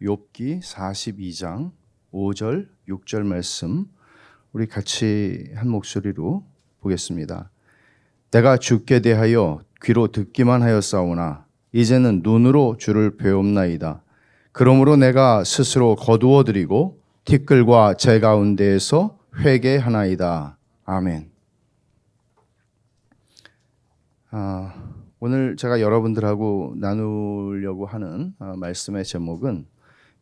욥기 42장 5절, 6절 말씀 우리 같이 한 목소리로 보겠습니다. 내가 주께 대하여 귀로 듣기만 하였사오나 이제는 눈으로 주를 배움나이다. 그러므로 내가 스스로 거두어 드리고 티끌과 재 가운데에서 회개하나이다. 아멘. 오늘 제가 여러분들하고 나누려고 하는 말씀의 제목은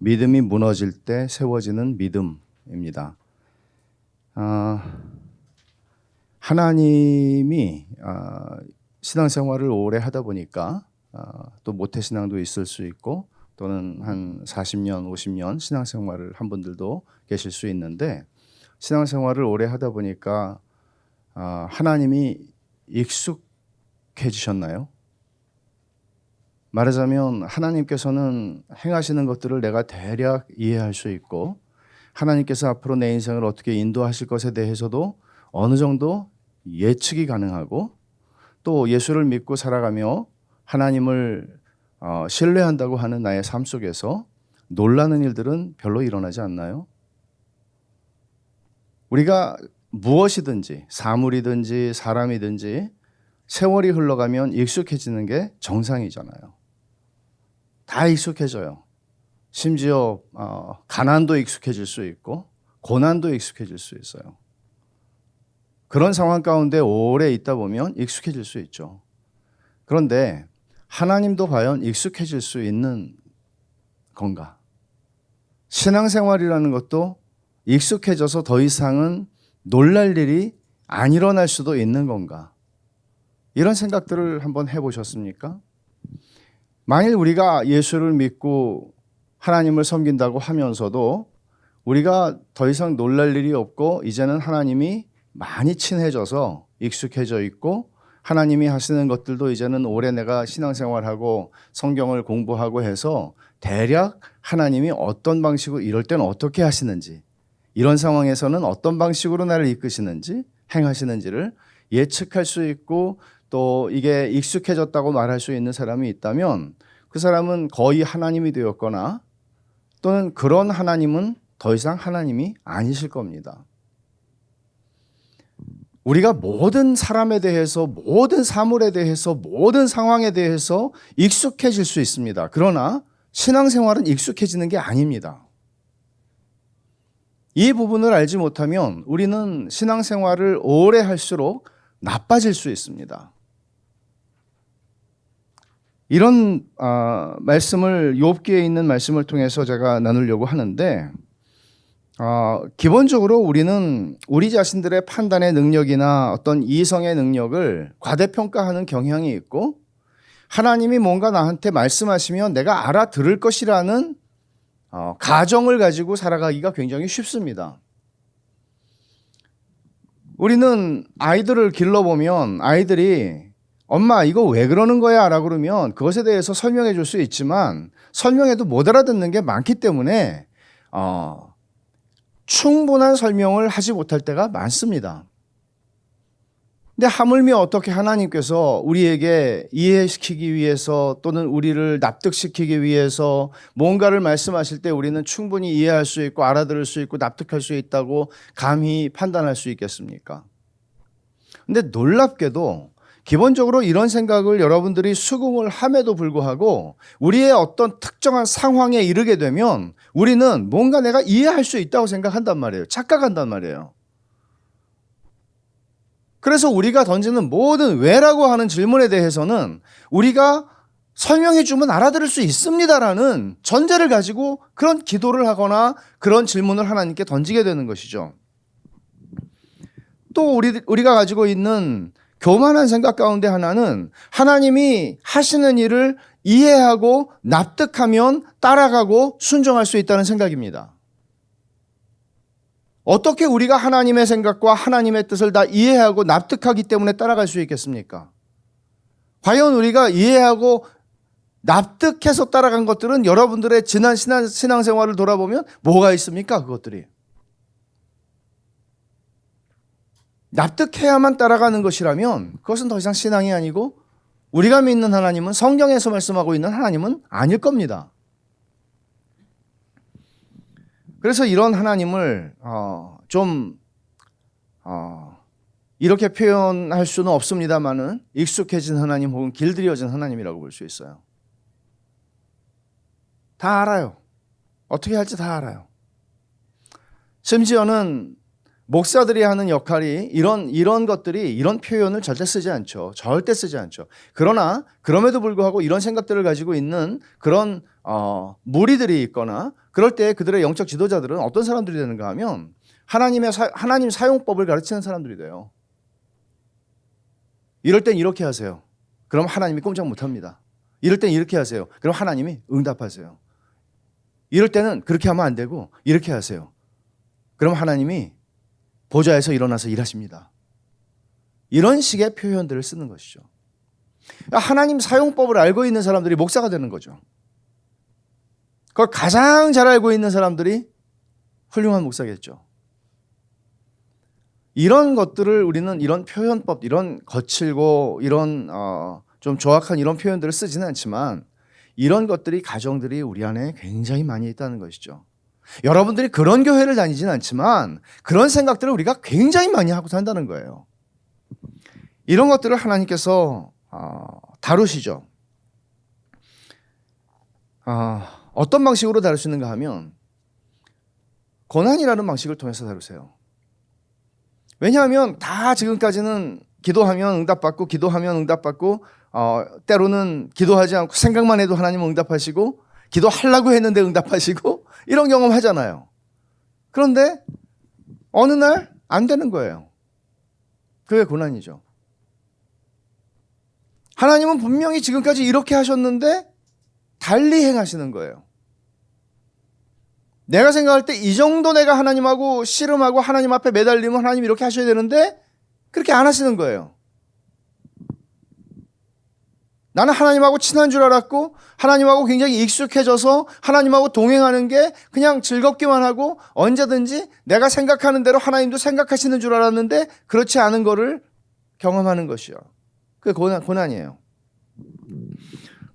믿음이 무너질 때 세워지는 믿음입니다. 하나님이 신앙생활을 오래 하다 보니까 또 모태신앙도 있을 수 있고 또는 한 40년, 50년 신앙생활을 한 분들도 계실 수 있는데 신앙생활을 오래 하다 보니까 하나님이 익숙해지셨나요? 말하자면 하나님께서는 행하시는 것들을 내가 대략 이해할 수 있고 하나님께서 앞으로 내 인생을 어떻게 인도하실 것에 대해서도 어느 정도 예측이 가능하고 또 예수를 믿고 살아가며 하나님을 신뢰한다고 하는 나의 삶 속에서 놀라는 일들은 별로 일어나지 않나요? 우리가 무엇이든지 사물이든지 사람이든지 세월이 흘러가면 익숙해지는 게 정상이잖아요. 다 익숙해져요. 심지어 가난도 익숙해질 수 있고 고난도 익숙해질 수 있어요. 그런 상황 가운데 오래 있다 보면 익숙해질 수 있죠. 그런데 하나님도 과연 익숙해질 수 있는 건가? 신앙생활이라는 것도 익숙해져서 더 이상은 놀랄 일이 안 일어날 수도 있는 건가? 이런 생각들을 한번 해보셨습니까? 만일 우리가 예수를 믿고 하나님을 섬긴다고 하면서도 우리가 더 이상 놀랄 일이 없고 이제는 하나님이 많이 친해져서 익숙해져 있고 하나님이 하시는 것들도 이제는 오래 내가 신앙생활하고 성경을 공부하고 해서 대략 하나님이 어떤 방식으로 이럴 때는 어떻게 하시는지 이런 상황에서는 어떤 방식으로 나를 이끄시는지 행하시는지를 예측할 수 있고 또 이게 익숙해졌다고 말할 수 있는 사람이 있다면 그 사람은 거의 하나님이 되었거나 또는 그런 하나님은 더 이상 하나님이 아니실 겁니다. 우리가 모든 사람에 대해서 모든 사물에 대해서 모든 상황에 대해서 익숙해질 수 있습니다. 그러나 신앙생활은 익숙해지는 게 아닙니다. 이 부분을 알지 못하면 우리는 신앙생활을 오래 할수록 나빠질 수 있습니다. 이런 말씀을 욥기에 있는 말씀을 통해서 제가 나누려고 하는데 기본적으로 우리는 우리 자신들의 판단의 능력이나 어떤 이성의 능력을 과대평가하는 경향이 있고 하나님이 뭔가 나한테 말씀하시면 내가 알아들을 것이라는 가정을 가지고 살아가기가 굉장히 쉽습니다. 우리는 아이들을 길러보면 아이들이 엄마 이거 왜 그러는 거야? 라고 그러면 그것에 대해서 설명해 줄 수 있지만 설명해도 못 알아듣는 게 많기 때문에 충분한 설명을 하지 못할 때가 많습니다. 근데 하물며 어떻게 하나님께서 우리에게 이해시키기 위해서 또는 우리를 납득시키기 위해서 뭔가를 말씀하실 때 우리는 충분히 이해할 수 있고 알아들을 수 있고 납득할 수 있다고 감히 판단할 수 있겠습니까? 근데 놀랍게도 기본적으로 이런 생각을 여러분들이 수긍을 함에도 불구하고 우리의 어떤 특정한 상황에 이르게 되면 우리는 뭔가 내가 이해할 수 있다고 생각한단 말이에요. 착각한단 말이에요. 그래서 우리가 던지는 모든 왜라고 하는 질문에 대해서는 우리가 설명해 주면 알아들을 수 있습니다라는 전제를 가지고 그런 기도를 하거나 그런 질문을 하나님께 던지게 되는 것이죠. 또 우리가 가지고 있는 교만한 생각 가운데 하나는 하나님이 하시는 일을 이해하고 납득하면 따라가고 순종할 수 있다는 생각입니다. 어떻게 우리가 하나님의 생각과 하나님의 뜻을 다 이해하고 납득하기 때문에 따라갈 수 있겠습니까? 과연 우리가 이해하고 납득해서 따라간 것들은 여러분들의 지난 신앙생활을 돌아보면 뭐가 있습니까? 그것들이. 납득해야만 따라가는 것이라면 그것은 더 이상 신앙이 아니고 우리가 믿는 하나님은 성경에서 말씀하고 있는 하나님은 아닐 겁니다. 그래서 이런 하나님을 이렇게 표현할 수는 없습니다만은 익숙해진 하나님 혹은 길들여진 하나님이라고 볼 수 있어요. 다 알아요. 어떻게 할지 다 알아요. 심지어는 목사들이 하는 역할이 이런 것들이 이런 표현을 절대 쓰지 않죠. 절대 쓰지 않죠. 그러나 그럼에도 불구하고 이런 생각들을 가지고 있는 그런 무리들이 있거나 그럴 때 그들의 영적 지도자들은 어떤 사람들이 되는가 하면 하나님 사용법을 가르치는 사람들이 돼요. 이럴 땐 이렇게 하세요. 그럼 하나님이 꼼짝 못합니다. 이럴 땐 이렇게 하세요. 그럼 하나님이 응답하세요. 이럴 때는 그렇게 하면 안 되고 이렇게 하세요. 그럼 하나님이 보좌에서 일어나서 일하십니다. 이런 식의 표현들을 쓰는 것이죠. 하나님 사용법을 알고 있는 사람들이 목사가 되는 거죠. 그걸 가장 잘 알고 있는 사람들이 훌륭한 목사겠죠. 이런 것들을 우리는 이런 표현법, 이런 거칠고 이런 좀 조악한 이런 표현들을 쓰지는 않지만 이런 것들이 가정들이 우리 안에 굉장히 많이 있다는 것이죠. 여러분들이 그런 교회를 다니지는 않지만 그런 생각들을 우리가 굉장히 많이 하고 산다는 거예요. 이런 것들을 하나님께서 다루시죠. 어떤 방식으로 다룰 수 있는가 하면 고난이라는 방식을 통해서 다루세요. 왜냐하면 다 지금까지는 기도하면 응답받고 기도하면 응답받고 때로는 기도하지 않고 생각만 해도 하나님은 응답하시고 기도하려고 했는데 응답하시고 이런 경험 하잖아요. 그런데 어느 날 안 되는 거예요. 그게 고난이죠. 하나님은 분명히 지금까지 이렇게 하셨는데 달리 행하시는 거예요. 내가 생각할 때 이 정도 내가 하나님하고 씨름하고 하나님 앞에 매달리면 하나님 이렇게 하셔야 되는데 그렇게 안 하시는 거예요. 나는 하나님하고 친한 줄 알았고 하나님하고 굉장히 익숙해져서 하나님하고 동행하는 게 그냥 즐겁기만 하고 언제든지 내가 생각하는 대로 하나님도 생각하시는 줄 알았는데 그렇지 않은 거를 경험하는 것이요. 그게 고난이에요.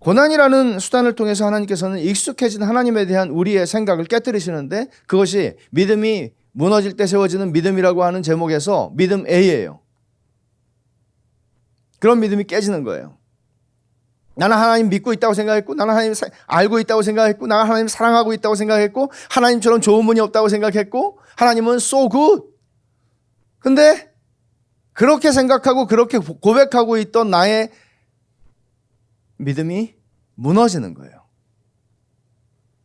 고난이라는 수단을 통해서 하나님께서는 익숙해진 하나님에 대한 우리의 생각을 깨뜨리시는데 그것이 믿음이 무너질 때 세워지는 믿음이라고 하는 제목에서 믿음 A예요. 그런 믿음이 깨지는 거예요. 나는 하나님 믿고 있다고 생각했고 나는 하나님 알고 있다고 생각했고 나는 하나님 사랑하고 있다고 생각했고 하나님처럼 좋은 분이 없다고 생각했고 하나님은 so good. 근데 그렇게 생각하고 그렇게 고백하고 있던 나의 믿음이 무너지는 거예요.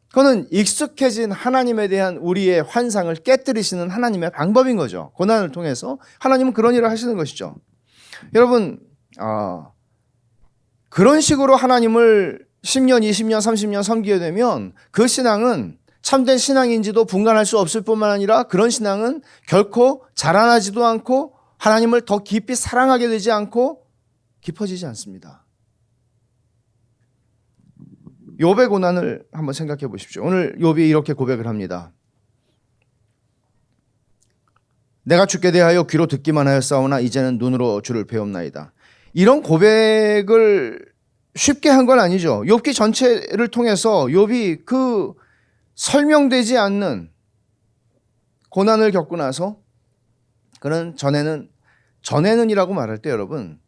그거는 익숙해진 하나님에 대한 우리의 환상을 깨뜨리시는 하나님의 방법인 거죠. 고난을 통해서 하나님은 그런 일을 하시는 것이죠. 여러분 그런 식으로 하나님을 10년, 20년, 30년 섬기게 되면 그 신앙은 참된 신앙인지도 분간할 수 없을 뿐만 아니라 그런 신앙은 결코 자라나지도 않고 하나님을 더 깊이 사랑하게 되지 않고 깊어지지 않습니다. 욥의 고난을 한번 생각해 보십시오. 오늘 욥이 이렇게 고백을 합니다. 내가 주께 대하여 귀로 듣기만 하였사오나 이제는 눈으로 주를 배웁나이다. 이런 고백을 쉽게 한 건 아니죠. 욥기 전체를 통해서 욥이 그 설명되지 않는 고난을 겪고 나서 그는 전에는이라고 말할 때 여러분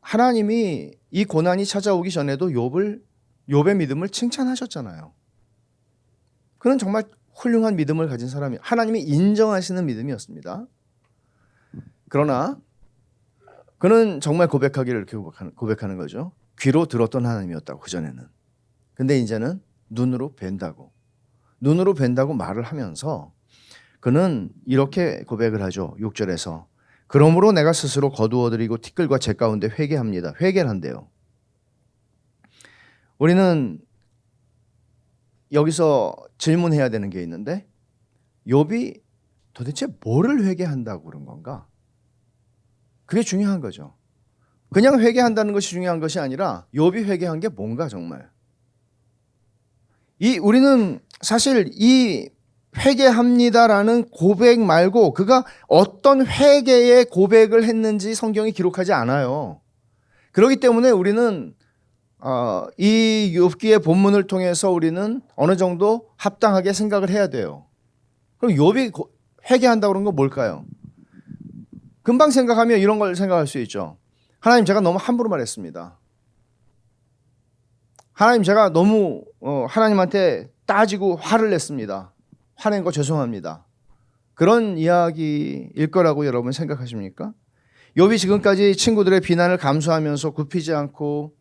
하나님이 이 고난이 찾아오기 전에도 욥의 믿음을 칭찬하셨잖아요. 그는 정말 훌륭한 믿음을 가진 사람이 하나님이 인정하시는 믿음이었습니다. 그러나 그는 정말 고백하기를 이렇게 고백하는 거죠. 귀로 들었던 하나님이었다고 그전에는. 근데 이제는 눈으로 뵌다고 말을 하면서 그는 이렇게 고백을 하죠. 6절에서 그러므로 내가 스스로 거두어드리고 티끌과 재 가운데 회개합니다. 회개를 한대요. 우리는 여기서 질문해야 되는 게 있는데 욥이 도대체 뭐를 회개한다고 그런 건가? 그게 중요한 거죠. 그냥 회개한다는 것이 중요한 것이 아니라 욥이 회개한 게 뭔가 정말. 우리는 사실 이 회개합니다라는 고백 말고 그가 어떤 회개의 고백을 했는지 성경이 기록하지 않아요. 그렇기 때문에 우리는 이 욥기의 본문을 통해서 우리는 어느 정도 합당하게 생각을 해야 돼요. 그럼 욥이 회개한다고 그런 건 뭘까요? 금방 생각하면 이런 걸 생각할 수 있죠. 하나님, 제가 너무 함부로 말했습니다. 하나님, 제가 너무 하나님한테 따지고 화를 냈습니다. 화낸 거 죄송합니다. 그런 이야기일 거라고 여러분 생각하십니까? 욥이 지금까지 친구들의 비난을 감수하면서 굽히지 않고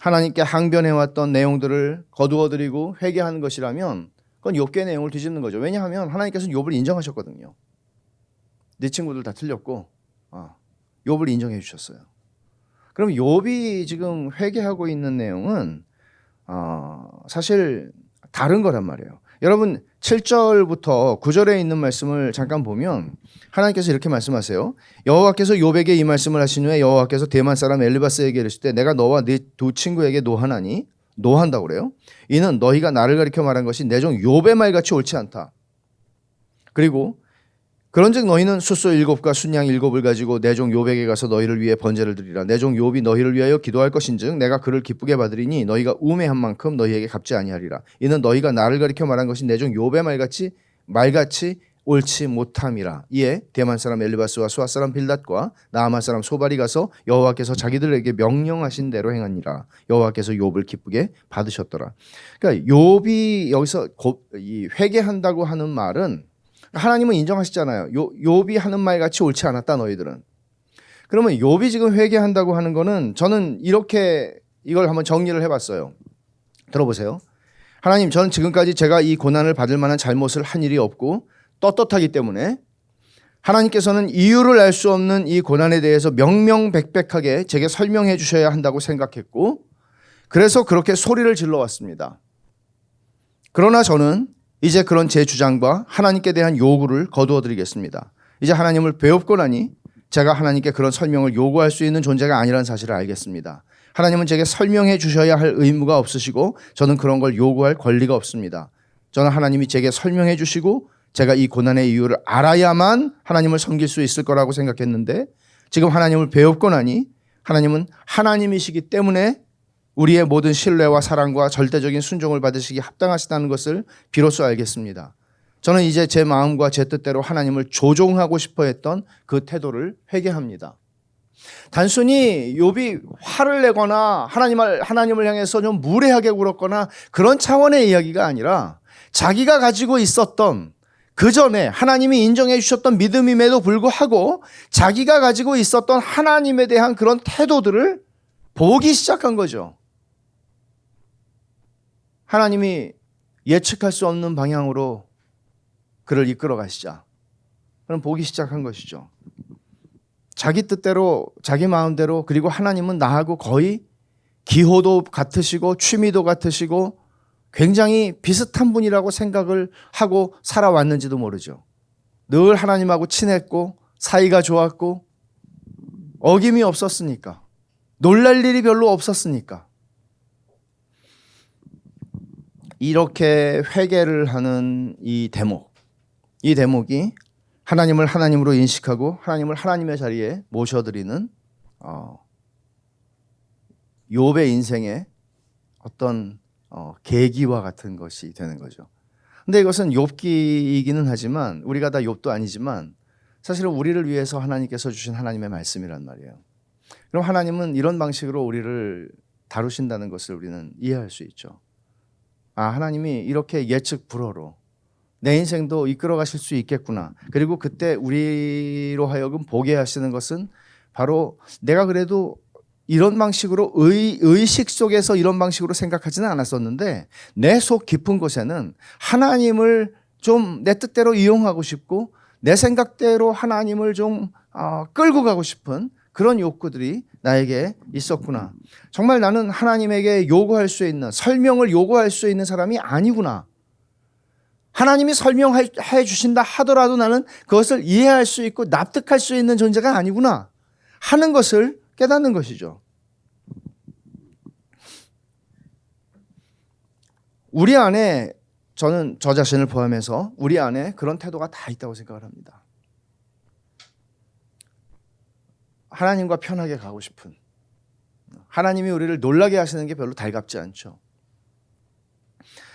하나님께 항변해왔던 내용들을 거두어드리고 회개하는 것이라면 그건 욥기의 내용을 뒤집는 거죠. 왜냐하면 하나님께서는 욥을 인정하셨거든요. 네 친구들 다 틀렸고 욥을 인정해 주셨어요. 그럼 욥이 지금 회개하고 있는 내용은 사실 다른 거란 말이에요. 여러분 7절부터 9절에 있는 말씀을 잠깐 보면 하나님께서 이렇게 말씀하세요. 여호와께서 욥에게 이 말씀을 하신 후에 여호와께서 대만 사람 엘리바스에게 이르실 때 내가 너와 네 두 친구에게 노하나니, 노한다고 그래요. 이는 너희가 나를 가리켜 말한 것이 내 종 욥의 말같이 옳지 않다. 그리고 그런즉 너희는 숫소 7과 순양 7을 가지고 내 종 욥에게 가서 너희를 위해 번제를 드리라. 내 종 욥이 너희를 위하여 기도할 것인즉 내가 그를 기쁘게 받으리니 너희가 우매한 만큼 너희에게 갚지 아니하리라. 이는 너희가 나를 가리켜 말한 것이 내 종 욥의 말같이 옳지 못함이라. 이에 대만 사람 엘리바스와 수아 사람 빌닷과 나아만 사람 소발이 가서 여호와께서 자기들에게 명령하신 대로 행하니라. 여호와께서 욥을 기쁘게 받으셨더라. 그러니까 욥이 여기서 이 회개한다고 하는 말은 하나님은 인정하시잖아요. 욥이 하는 말 같이 옳지 않았다 너희들은. 그러면 욥이 지금 회개한다고 하는 거는 저는 이렇게 이걸 한번 정리를 해봤어요. 들어보세요. 하나님, 저는 지금까지 제가 이 고난을 받을 만한 잘못을 한 일이 없고 떳떳하기 때문에 하나님께서는 이유를 알 수 없는 이 고난에 대해서 명명백백하게 제게 설명해 주셔야 한다고 생각했고 그래서 그렇게 소리를 질러왔습니다. 그러나 저는 이제 그런 제 주장과 하나님께 대한 요구를 거두어 드리겠습니다. 이제 하나님을 배웁고 나니 제가 하나님께 그런 설명을 요구할 수 있는 존재가 아니라는 사실을 알겠습니다. 하나님은 제게 설명해 주셔야 할 의무가 없으시고 저는 그런 걸 요구할 권리가 없습니다. 저는 하나님이 제게 설명해 주시고 제가 이 고난의 이유를 알아야만 하나님을 섬길 수 있을 거라고 생각했는데 지금 하나님을 배웁고 나니 하나님은 하나님이시기 때문에 우리의 모든 신뢰와 사랑과 절대적인 순종을 받으시기 합당하시다는 것을 비로소 알겠습니다. 저는 이제 제 마음과 제 뜻대로 하나님을 조종하고 싶어 했던 그 태도를 회개합니다. 단순히 욥이 화를 내거나 하나님을 향해서 좀 무례하게 굴었거나 그런 차원의 이야기가 아니라 자기가 가지고 있었던 그 전에 하나님이 인정해 주셨던 믿음임에도 불구하고 자기가 가지고 있었던 하나님에 대한 그런 태도들을 보기 시작한 거죠. 하나님이 예측할 수 없는 방향으로 그를 이끌어 가시자. 그럼 보기 시작한 것이죠. 자기 뜻대로 자기 마음대로 그리고 하나님은 나하고 거의 기호도 같으시고 취미도 같으시고 굉장히 비슷한 분이라고 생각을 하고 살아왔는지도 모르죠. 늘 하나님하고 친했고 사이가 좋았고 어김이 없었으니까 놀랄 일이 별로 없었으니까 이렇게 회개를 하는 이 대목이 하나님을 하나님으로 인식하고 하나님을 하나님의 자리에 모셔드리는 욥의 인생의 어떤 계기와 같은 것이 되는 거죠. 근데 이것은 욥기이기는 하지만 우리가 다 욥도 아니지만 사실은 우리를 위해서 하나님께서 주신 하나님의 말씀이란 말이에요. 그럼 하나님은 이런 방식으로 우리를 다루신다는 것을 우리는 이해할 수 있죠. 하나님이 이렇게 예측 불허로 내 인생도 이끌어 가실 수 있겠구나. 그리고 그때 우리로 하여금 보게 하시는 것은 바로 내가 그래도 이런 방식으로 의식 속에서 이런 방식으로 생각하지는 않았었는데 내 속 깊은 곳에는 하나님을 좀 내 뜻대로 이용하고 싶고 내 생각대로 하나님을 좀 끌고 가고 싶은 그런 욕구들이 나에게 있었구나. 정말 나는 하나님에게 요구할 수 있는 설명을 요구할 수 있는 사람이 아니구나. 하나님이 설명해 주신다 하더라도 나는 그것을 이해할 수 있고 납득할 수 있는 존재가 아니구나 하는 것을 깨닫는 것이죠. 우리 안에 저는 저 자신을 포함해서 우리 안에 그런 태도가 다 있다고 생각을 합니다. 하나님과 편하게 가고 싶은 하나님이 우리를 놀라게 하시는 게 별로 달갑지 않죠.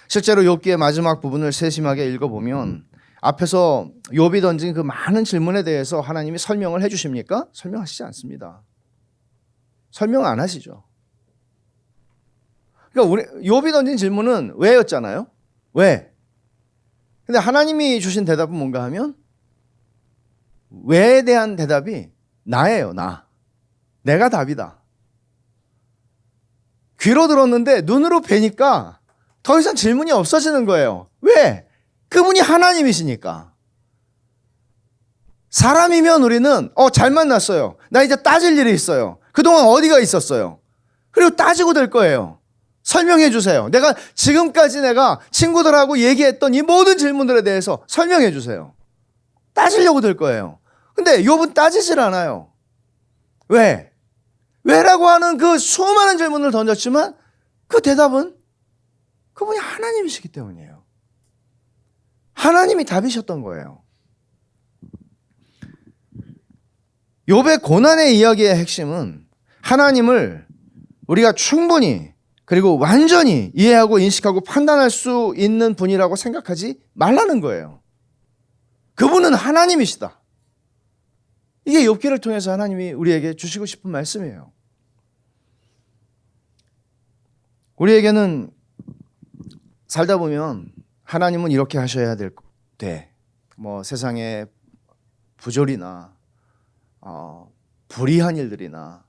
실제로 욥기의 마지막 부분을 세심하게 읽어보면 앞에서 욥이 던진 그 많은 질문에 대해서 하나님이 설명을 해주십니까? 설명하시지 않습니다. 설명 안 하시죠. 그러니까 욥이 던진 질문은 왜였잖아요. 왜? 근데 하나님이 주신 대답은 뭔가 하면 왜에 대한 대답이 나예요. 내가 답이다. 귀로 들었는데 눈으로 뵈니까 더 이상 질문이 없어지는 거예요. 왜? 그분이 하나님이시니까. 사람이면 우리는 잘 만났어요. 나 이제 따질 일이 있어요. 그동안 어디가 있었어요? 그리고 따지고 될 거예요. 설명해 주세요. 지금까지 내가 친구들하고 얘기했던 이 모든 질문들에 대해서 설명해 주세요. 따지려고 될 거예요. 근데 욥은 따지질 않아요. 왜? 왜라고 하는 그 수많은 질문을 던졌지만 그 대답은 그분이 하나님이시기 때문이에요. 하나님이 답이셨던 거예요. 욥의 고난의 이야기의 핵심은 하나님을 우리가 충분히 그리고 완전히 이해하고 인식하고 판단할 수 있는 분이라고 생각하지 말라는 거예요. 그분은 하나님이시다. 이게 욥기를 통해서 하나님이 우리에게 주시고 싶은 말씀이에요. 우리에게는 살다 보면 하나님은 이렇게 하셔야 돼. 세상에 부조리나 불의한 일들이나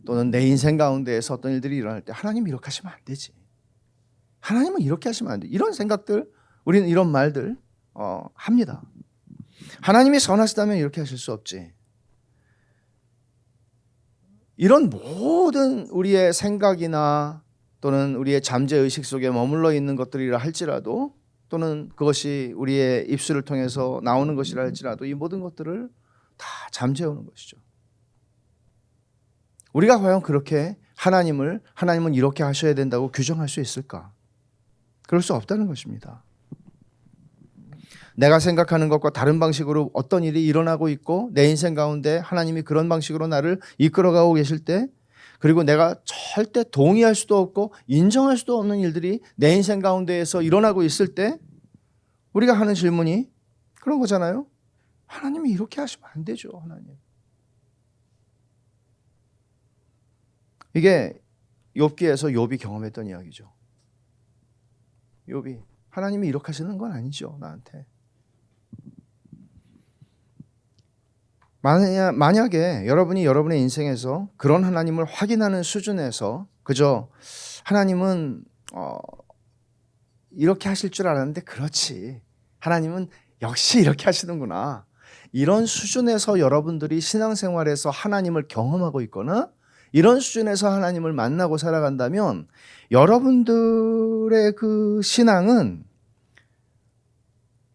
또는 내 인생 가운데에서 어떤 일들이 일어날 때 하나님이 이렇게 하시면 안 되지. 하나님은 이렇게 하시면 안 돼. 이런 생각들, 우리는 이런 말들 합니다. 하나님이 선하시다면 이렇게 하실 수 없지. 이런 모든 우리의 생각이나 또는 우리의 잠재의식 속에 머물러 있는 것들이라 할지라도 또는 그것이 우리의 입술을 통해서 나오는 것이라 할지라도 이 모든 것들을 다 잠재우는 것이죠. 우리가 과연 그렇게 하나님은 이렇게 하셔야 된다고 규정할 수 있을까? 그럴 수 없다는 것입니다. 내가 생각하는 것과 다른 방식으로 어떤 일이 일어나고 있고 내 인생 가운데 하나님이 그런 방식으로 나를 이끌어가고 계실 때 그리고 내가 절대 동의할 수도 없고 인정할 수도 없는 일들이 내 인생 가운데에서 일어나고 있을 때 우리가 하는 질문이 그런 거잖아요. 하나님이 이렇게 하시면 안 되죠. 하나님. 이게 욥기에서 욥이 경험했던 이야기죠. 욥이 하나님이 이렇게 하시는 건 아니죠. 나한테. 만약에 여러분이 여러분의 인생에서 그런 하나님을 확인하는 수준에서 그저 하나님은 이렇게 하실 줄 알았는데 그렇지. 하나님은 역시 이렇게 하시는구나. 이런 수준에서 여러분들이 신앙생활에서 하나님을 경험하고 있거나 이런 수준에서 하나님을 만나고 살아간다면 여러분들의 그 신앙은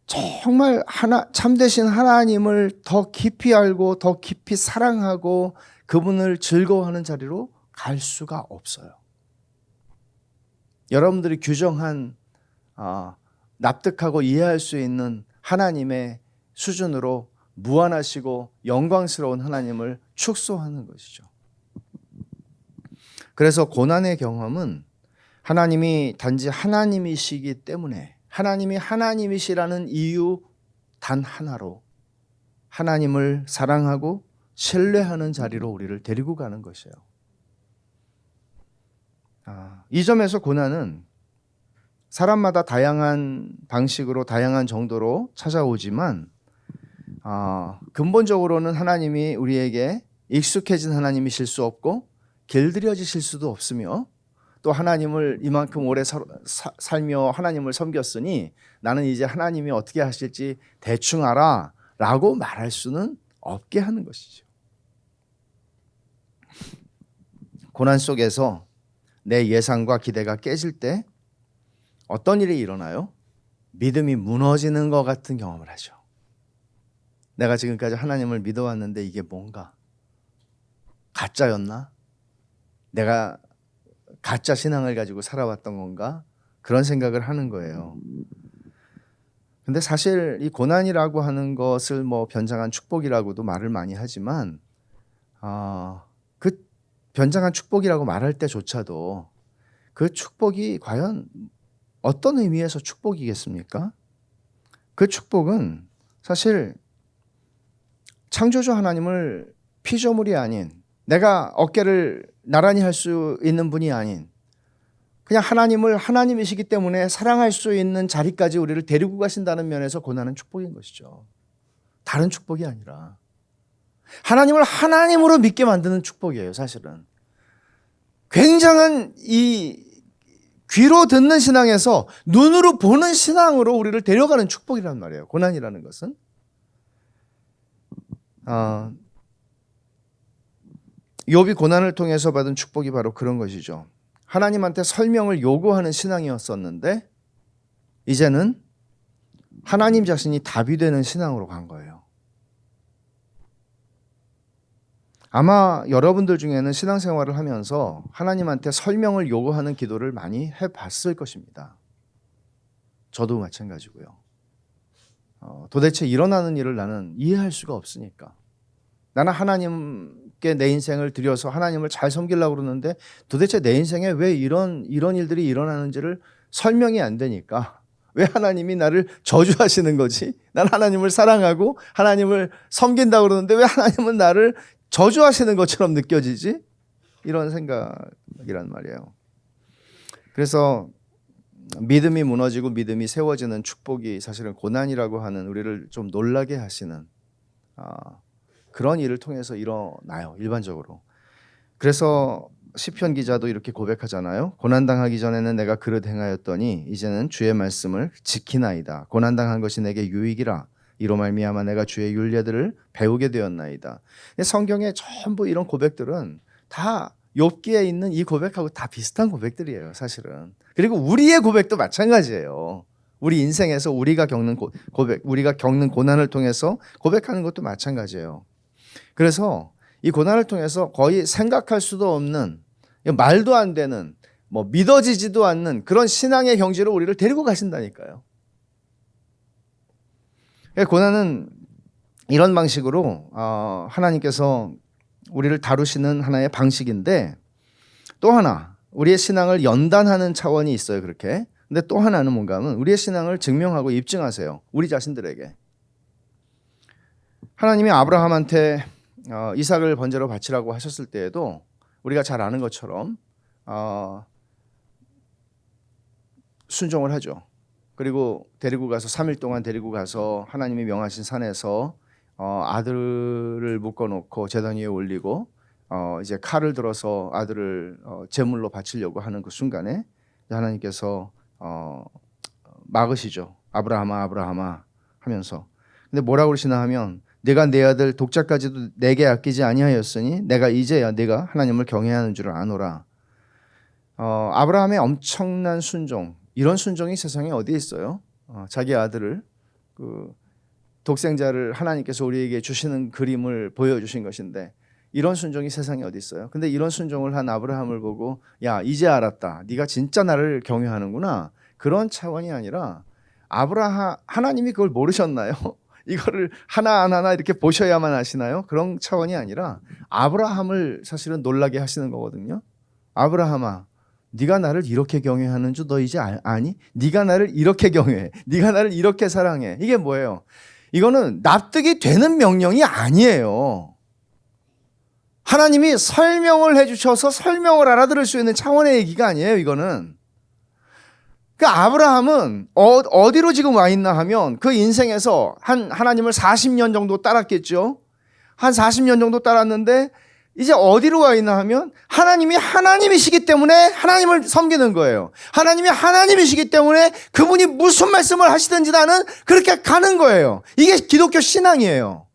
정말 참되신 하나님을 더 깊이 알고 더 깊이 사랑하고 그분을 즐거워하는 자리로 갈 수가 없어요. 여러분들이 규정한 납득하고 이해할 수 있는 하나님의 수준으로 무한하시고 영광스러운 하나님을 축소하는 것이죠. 그래서 고난의 경험은 하나님이 단지 하나님이시기 때문에 하나님이 하나님이시라는 이유 단 하나로 하나님을 사랑하고 신뢰하는 자리로 우리를 데리고 가는 것이에요. 이 점에서 고난은 사람마다 다양한 방식으로 다양한 정도로 찾아오지만 근본적으로는 하나님이 우리에게 익숙해진 하나님이실 수 없고 길들여지실 수도 없으며 또 하나님을 이만큼 오래 살며 하나님을 섬겼으니 나는 이제 하나님이 어떻게 하실지 대충 알아 라고 말할 수는 없게 하는 것이죠. 고난 속에서 내 예상과 기대가 깨질 때 어떤 일이 일어나요? 믿음이 무너지는 것 같은 경험을 하죠. 내가 지금까지 하나님을 믿어왔는데 이게 뭔가? 가짜였나? 내가 가짜 신앙을 가지고 살아왔던 건가? 그런 생각을 하는 거예요. 근데 사실 이 고난이라고 하는 것을 변장한 축복이라고도 말을 많이 하지만 그 변장한 축복이라고 말할 때조차도 그 축복이 과연 어떤 의미에서 축복이겠습니까? 그 축복은 사실 창조주 하나님을 피조물이 아닌, 내가 어깨를 나란히 할 수 있는 분이 아닌, 그냥 하나님을 하나님이시기 때문에 사랑할 수 있는 자리까지 우리를 데리고 가신다는 면에서 고난은 축복인 것이죠. 다른 축복이 아니라 하나님을 하나님으로 믿게 만드는 축복이에요. 사실은 굉장한 이 귀로 듣는 신앙에서 눈으로 보는 신앙으로 우리를 데려가는 축복이란 말이에요. 고난이라는 것은 욥이 고난을 통해서 받은 축복이 바로 그런 것이죠. 하나님한테 설명을 요구하는 신앙이었었는데 이제는 하나님 자신이 답이 되는 신앙으로 간 거예요. 아마 여러분들 중에는 신앙생활을 하면서 하나님한테 설명을 요구하는 기도를 많이 해봤을 것입니다. 저도 마찬가지고요. 도대체 일어나는 일을 나는 이해할 수가 없으니까. 나는 하나님께 내 인생을 드려서 하나님을 잘 섬기려고 그러는데 도대체 내 인생에 왜 이런 일들이 일어나는지를 설명이 안 되니까 왜 하나님이 나를 저주하시는 거지? 난 하나님을 사랑하고 하나님을 섬긴다고 그러는데 왜 하나님은 나를 저주하시는 것처럼 느껴지지? 이런 생각이란 말이에요. 그래서 믿음이 무너지고 믿음이 세워지는 축복이 사실은 고난이라고 하는 우리를 좀 놀라게 하시는 그런 일을 통해서 일어나요. 일반적으로. 그래서 시편 기자도 이렇게 고백하잖아요. 고난당하기 전에는 내가 그릇 행하였더니 이제는 주의 말씀을 지키나이다. 고난당한 것이 내게 유익이라. 이로 말미암아 내가 주의 율례들을 배우게 되었나이다. 성경의 전부 이런 고백들은 다 욥기에 있는 이 고백하고 다 비슷한 고백들이에요. 사실은. 그리고 우리의 고백도 마찬가지예요. 우리 인생에서 우리가 겪는 고백, 우리가 겪는 고난을 통해서 고백하는 것도 마찬가지예요. 그래서 이 고난을 통해서 거의 생각할 수도 없는, 말도 안 되는, 믿어지지도 않는 그런 신앙의 경지로 우리를 데리고 가신다니까요. 고난은 이런 방식으로 하나님께서 우리를 다루시는 하나의 방식인데, 또 하나 우리의 신앙을 연단하는 차원이 있어요. 그렇게. 근데 또 하나는 뭔가 하면 우리의 신앙을 증명하고 입증하세요. 우리 자신들에게. 하나님이 아브라함한테 이삭을 번제로 바치라고 하셨을 때에도 우리가 잘 아는 것처럼 순종을 하죠. 그리고 데리고 가서 3일 동안 데리고 가서 하나님이 명하신 산에서 아들을 묶어놓고 제단 위에 올리고 이제 칼을 들어서 아들을 제물로 바치려고 하는 그 순간에 하나님께서 막으시죠. 아브라함아 아브라함아 하면서. 근데 뭐라고 그러시나 하면 내가 내 아들 독자까지도 내게 아끼지 아니하였으니 내가 이제야 네가 하나님을 경외하는 줄을 아노라. 아브라함의 엄청난 순종, 이런 순종이 세상에 어디에 있어요? 자기 아들을 그 독생자를 하나님께서 우리에게 주시는 그림을 보여주신 것인데 이런 순종이 세상에 어디 있어요? 근데 이런 순종을 한 아브라함을 보고 야 이제 알았다. 네가 진짜 나를 경외하는구나. 그런 차원이 아니라 하나님이 그걸 모르셨나요? 이거를 하나하나 이렇게 보셔야만 하시나요? 그런 차원이 아니라 아브라함을 사실은 놀라게 하시는 거거든요. 아브라함아, 네가 나를 이렇게 경외하는 줄 너 이제 아니? 네가 나를 이렇게 경외해. 네가 나를 이렇게 사랑해. 이게 뭐예요? 이거는 납득이 되는 명령이 아니에요. 하나님이 설명을 해주셔서 설명을 알아들을 수 있는 차원의 얘기가 아니에요. 이거는. 그러니까 아브라함은 어디로 지금 와 있나 하면 그 인생에서 하나님을 40년 정도 따랐겠죠. 한 40년 정도 따랐는데 이제 어디로 와 있나 하면 하나님이 하나님이시기 때문에 하나님을 섬기는 거예요. 하나님이 하나님이시기 때문에 그분이 무슨 말씀을 하시든지 나는 그렇게 가는 거예요. 이게 기독교 신앙이에요.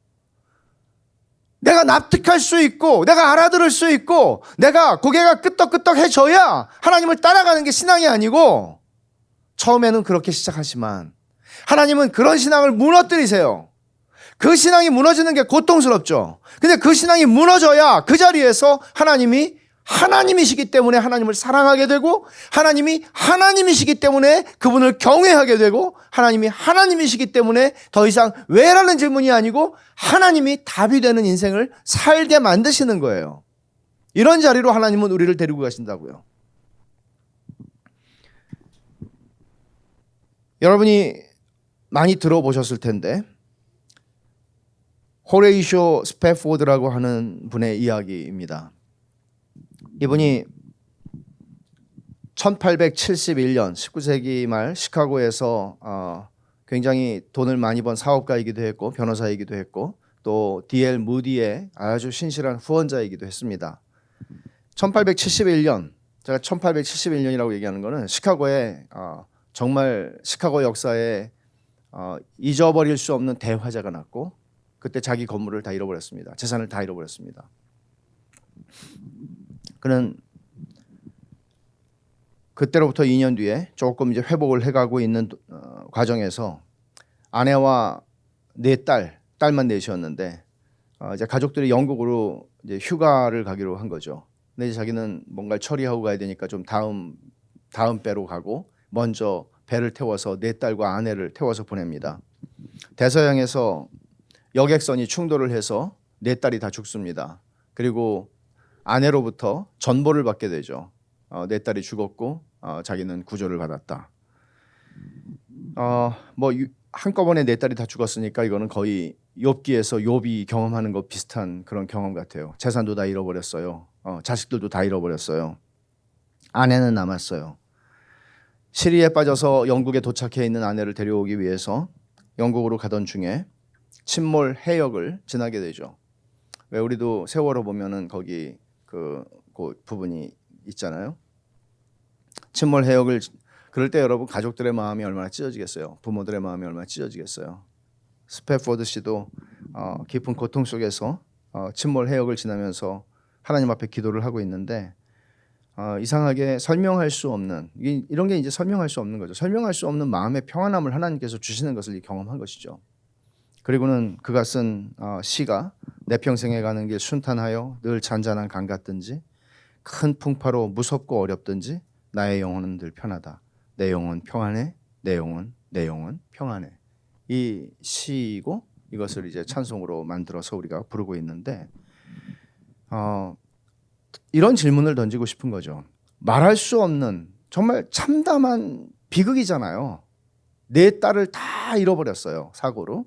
내가 납득할 수 있고 내가 알아들을 수 있고 내가 고개가 끄떡끄떡해져야 하나님을 따라가는 게 신앙이 아니고, 처음에는 그렇게 시작하지만 하나님은 그런 신앙을 무너뜨리세요. 그 신앙이 무너지는 게 고통스럽죠. 근데 그 신앙이 무너져야 그 자리에서 하나님이 하나님이시기 때문에 하나님을 사랑하게 되고, 하나님이 하나님이시기 때문에 그분을 경외하게 되고, 하나님이 하나님이시기 때문에 더 이상 왜라는 질문이 아니고 하나님이 답이 되는 인생을 살게 만드시는 거예요. 이런 자리로 하나님은 우리를 데리고 가신다고요. 여러분이 많이 들어보셨을 텐데 호레이쇼 스패포드라고 하는 분의 이야기입니다. 이분이 1871년 19세기 말 시카고에서 굉장히 돈을 많이 번 사업가이기도 했고 변호사이기도 했고 또 D.L. 무디의 아주 신실한 후원자이기도 했습니다. 1871년, 제가 1871년이라고 얘기하는 거는 시카고에 정말 시카고 역사에 잊어버릴 수 없는 대화자가 났고 그때 자기 건물을 다 잃어버렸습니다. 재산을 다 잃어버렸습니다. 그는 그때로부터 2년 뒤에 조금 이제 회복을 해가고 있는 과정에서 아내와 딸만 넷이었는데 이제 가족들이 영국으로 이제 휴가를 가기로 한 거죠. 근데 이제 자기는 뭔가를 처리하고 가야 되니까 좀 다음 배로 가고 먼저 배를 태워서 내 딸과 아내를 태워서 보냅니다. 대서양에서 여객선이 충돌을 해서 내 딸이 다 죽습니다. 그리고 아내로부터 전보를 받게 되죠. 내 딸이 죽었고 자기는 구조를 받았다. 뭐 한꺼번에 내 딸이 다 죽었으니까 이거는 거의 욥기에서 욥이 경험하는 것 비슷한 그런 경험 같아요. 재산도 다 잃어버렸어요. 자식들도 다 잃어버렸어요. 아내는 남았어요. 시리에 빠져서 영국에 도착해 있는 아내를 데려오기 위해서 영국으로 가던 중에 침몰 해역을 지나게 되죠. 왜 우리도 세월호 보면은 거기 그 부분이 있잖아요. 침몰 해역을 그럴 때 여러분 가족들의 마음이 얼마나 찢어지겠어요. 부모들의 마음이 얼마나 찢어지겠어요. 스패포드 씨도 깊은 고통 속에서 침몰 해역을 지나면서 하나님 앞에 기도를 하고 있는데 이상하게 설명할 수 없는 이런 게 이제 설명할 수 없는 거죠. 설명할 수 없는 마음의 평안함을 하나님께서 주시는 것을 경험한 것이죠. 그리고는 그가 쓴 시가 내 평생에 가는 길 순탄하여 늘 잔잔한 강 같든지 큰 풍파로 무섭고 어렵든지 나의 영혼은 늘 편하다. 내 영혼 평안해. 내 영혼 평안해. 이 시이고 이것을 이제 찬송으로 만들어서 우리가 부르고 있는데 이런 질문을 던지고 싶은 거죠. 말할 수 없는 정말 참담한 비극이잖아요. 내 딸을 다 잃어버렸어요. 사고로.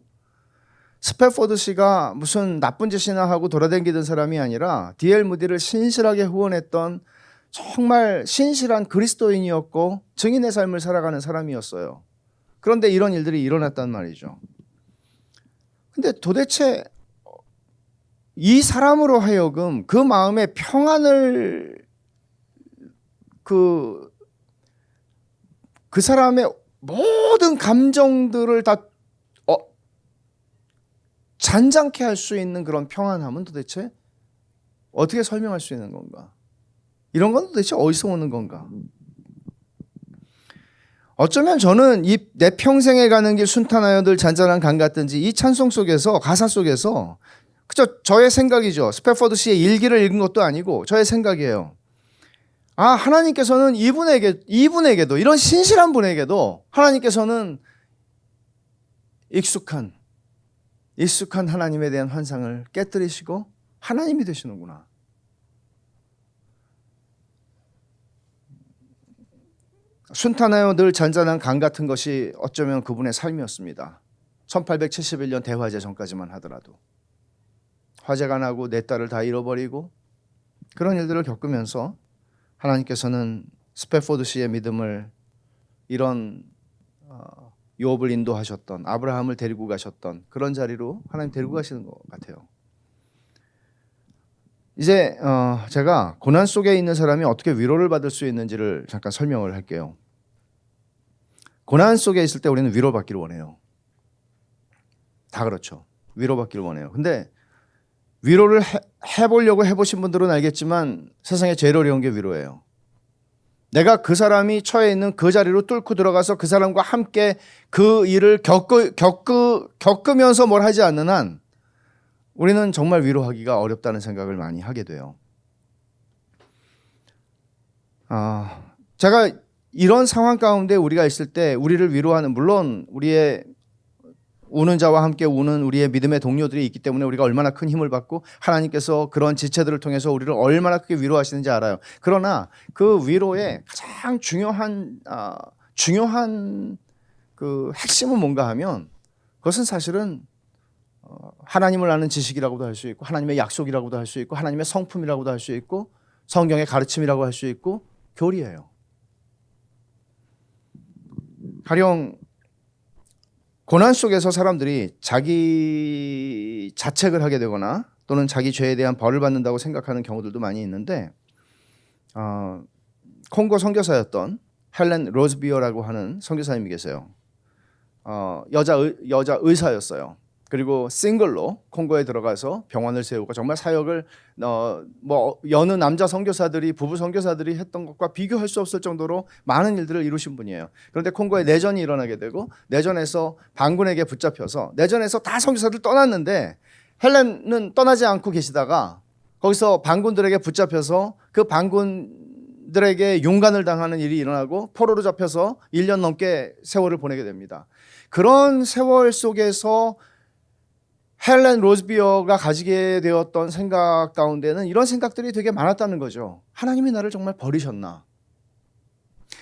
스패포드 씨가 무슨 나쁜 짓이나 하고 돌아다니던 사람이 아니라 D.L. 무디를 신실하게 후원했던 정말 신실한 그리스도인이었고 증인의 삶을 살아가는 사람이었어요. 그런데 이런 일들이 일어났단 말이죠. 근데 도대체 이 사람으로 하여금 그 마음의 평안을 그 사람의 모든 감정들을 다 잔잔케 할 수 있는 그런 평안함은 도대체 어떻게 설명할 수 있는 건가? 이런 건 도대체 어디서 오는 건가? 어쩌면 저는 이 내 평생에 가는 길 순탄하여 늘 잔잔한 강 같든지 이 찬송 속에서 가사 속에서 그저 저의 생각이죠. 스패포드 씨의 일기를 읽은 것도 아니고 저의 생각이에요. 하나님께서는 이분에게도 이런 신실한 분에게도 하나님께서는 익숙한 하나님에 대한 환상을 깨뜨리시고 하나님이 되시는구나. 순탄하여 늘 잔잔한 강 같은 것이 어쩌면 그분의 삶이었습니다. 1871년 대화재 전까지만 하더라도 화재가 나고 내 딸을 다 잃어버리고 그런 일들을 겪으면서 하나님께서는 스패포드 씨의 믿음을 이런 욥을 인도하셨던 아브라함을 데리고 가셨던 그런 자리로 하나님 데리고 가시는 것 같아요. 이제 제가 고난 속에 있는 사람이 어떻게 위로를 받을 수 있는지를 잠깐 설명을 할게요. 고난 속에 있을 때 우리는 위로받기를 원해요. 다 그렇죠. 위로받기를 원해요. 근데 위로를 해보려고 해보신 분들은 알겠지만 세상에 제일 어려운 게 위로예요. 내가 그 사람이 처해 있는 그 자리로 뚫고 들어가서 그 사람과 함께 그 일을 겪으면서 뭘 하지 않는 한 우리는 정말 위로하기가 어렵다는 생각을 많이 하게 돼요. 제가 이런 상황 가운데 우리가 있을 때 우리를 위로하는 물론 우리의 우는 자와 함께 우는 우리의 믿음의 동료들이 있기 때문에 우리가 얼마나 큰 힘을 받고 하나님께서 그런 지체들을 통해서 우리를 얼마나 크게 위로하시는지 알아요. 그러나 그 위로의 가장 중요한 그 핵심은 뭔가 하면 그것은 사실은 하나님을 아는 지식이라고도 할 수 있고 하나님의 약속이라고도 할 수 있고 하나님의 성품이라고도 할 수 있고 성경의 가르침이라고 할 수 있고 교리예요. 가령 고난 속에서 사람들이 자기 자책을 하게 되거나 또는 자기 죄에 대한 벌을 받는다고 생각하는 경우들도 많이 있는데 콩고 선교사였던 헬렌 로즈비어라고 하는 선교사님이 계세요. 여자 의사였어요. 그리고 싱글로 콩고에 들어가서 병원을 세우고 정말 사역을 여느 남자 선교사들이 부부 선교사들이 했던 것과 비교할 수 없을 정도로 많은 일들을 이루신 분이에요. 그런데 콩고에 내전이 일어나게 되고 내전에서 반군에게 붙잡혀서 내전에서 다 선교사들 떠났는데 헬렌은 떠나지 않고 계시다가 거기서 반군들에게 붙잡혀서 그 반군들에게 용간을 당하는 일이 일어나고 포로로 잡혀서 1년 넘게 세월을 보내게 됩니다. 그런 세월 속에서 헬렌 로즈비어가 가지게 되었던 생각 가운데는 이런 생각들이 되게 많았다는 거죠. 하나님이 나를 정말 버리셨나?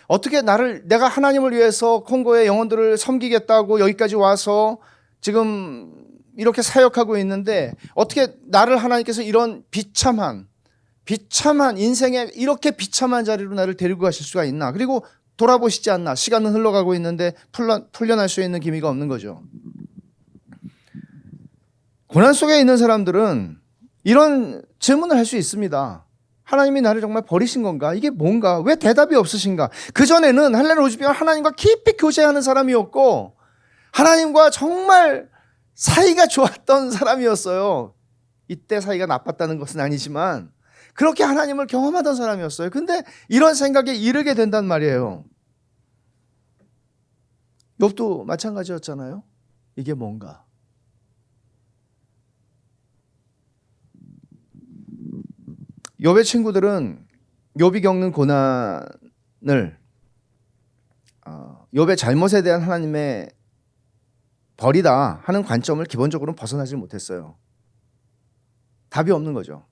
어떻게 내가 하나님을 위해서 콩고의 영혼들을 섬기겠다고 여기까지 와서 지금 이렇게 사역하고 있는데 어떻게 나를 하나님께서 이런 비참한 인생의 이렇게 비참한 자리로 나를 데리고 가실 수가 있나? 그리고 돌아보시지 않나? 시간은 흘러가고 있는데 풀려날 수 있는 기미가 없는 거죠. 고난 속에 있는 사람들은 이런 질문을 할 수 있습니다. 하나님이 나를 정말 버리신 건가? 이게 뭔가? 왜 대답이 없으신가? 그전에는 헬렌 로즈비어는 하나님과 깊이 교제하는 사람이었고 하나님과 정말 사이가 좋았던 사람이었어요. 이때 사이가 나빴다는 것은 아니지만 그렇게 하나님을 경험하던 사람이었어요. 근데 이런 생각에 이르게 된단 말이에요. 욥도 마찬가지였잖아요. 이게 뭔가? 욥의 친구들은 욥이 겪는 고난을 욥의 잘못에 대한 하나님의 벌이다 하는 관점을 기본적으로는 벗어나지 못했어요. 답이 없는 거죠.